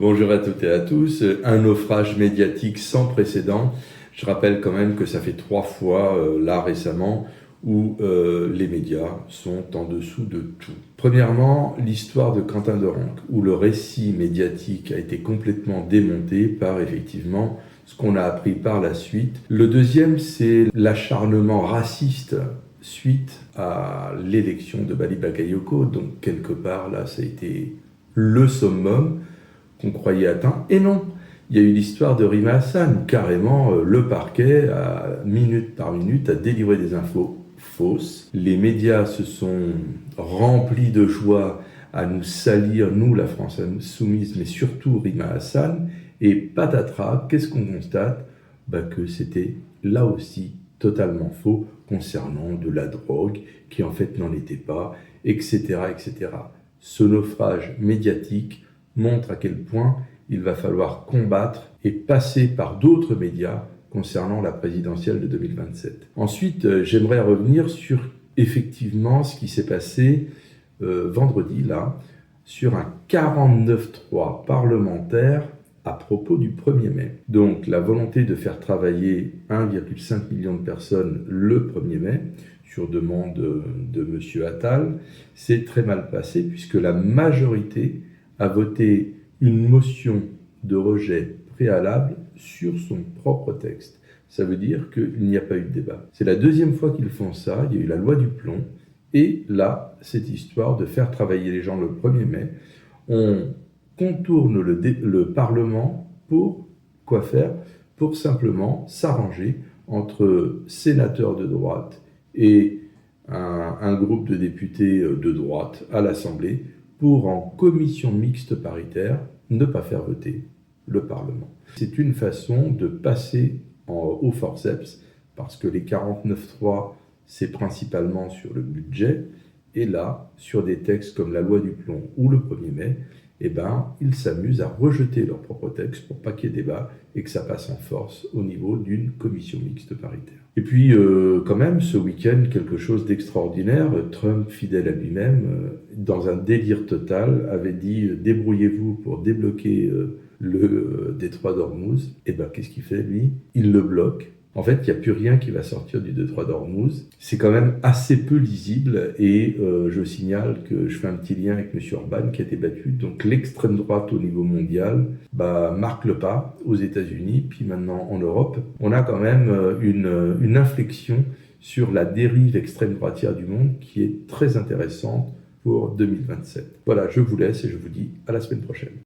Bonjour à toutes et à tous. Un naufrage médiatique sans précédent. Je rappelle quand même que ça fait 3 fois, là récemment, où les médias sont en dessous de tout. Premièrement, l'histoire de Quentin Dorenc, où le récit médiatique a été complètement démonté par effectivement ce qu'on a appris par la suite. Le deuxième, c'est l'acharnement raciste suite à l'élection de Bali Bakayoko. Donc quelque part, là, ça a été le summum qu'on croyait atteint. Et non, il y a eu l'histoire de Rima Hassan. Carrément, le parquet, minute par minute, a délivré des infos fausses. Les médias se sont remplis de joie à nous salir, nous, la France insoumise, mais surtout Rima Hassan. Et patatras, qu'est-ce qu'on constate ? Que c'était là aussi totalement faux concernant de la drogue, qui en fait n'en était pas, etc., etc. Ce naufrage médiatique montre à quel point il va falloir combattre et passer par d'autres médias concernant la présidentielle de 2027. Ensuite, j'aimerais revenir sur effectivement ce qui s'est passé vendredi, là, sur un 49.3 parlementaire à propos du 1er mai. Donc la volonté de faire travailler 1,5 million de personnes le 1er mai, sur demande de M. Attal, s'est très mal passé puisque la majorité a voté une motion de rejet préalable sur son propre texte. Ça veut dire qu'il n'y a pas eu de débat. C'est la deuxième fois qu'ils font ça, il y a eu la loi du plomb, et là, cette histoire de faire travailler les gens le 1er mai, on contourne le Parlement pour quoi faire ? Pour simplement s'arranger entre sénateurs de droite et un groupe de députés de droite à l'Assemblée pour, en commission mixte paritaire, ne pas faire voter le Parlement. C'est une façon de passer au forceps, parce que les 49.3, c'est principalement sur le budget, et là, sur des textes comme la loi du plomb ou le 1er mai, ils s'amusent à rejeter leur propre texte pour pas qu'il y ait débat et que ça passe en force au niveau d'une commission mixte paritaire. Et puis, quand même, ce week-end, quelque chose d'extraordinaire. Trump, fidèle à lui-même, dans un délire total, avait dit « débrouillez-vous pour débloquer le détroit d'Ormuz ». Et qu'est-ce qu'il fait, lui ? Il le bloque. En fait, il n'y a plus rien qui va sortir du détroit d'Ormuz. C'est quand même assez peu lisible et je signale que je fais un petit lien avec M. Orban qui a été battu. Donc l'extrême droite au niveau mondial marque le pas aux États-Unis, puis maintenant en Europe. On a quand même une inflexion sur la dérive extrême droitière du monde qui est très intéressante pour 2027. Voilà, je vous laisse et je vous dis à la semaine prochaine.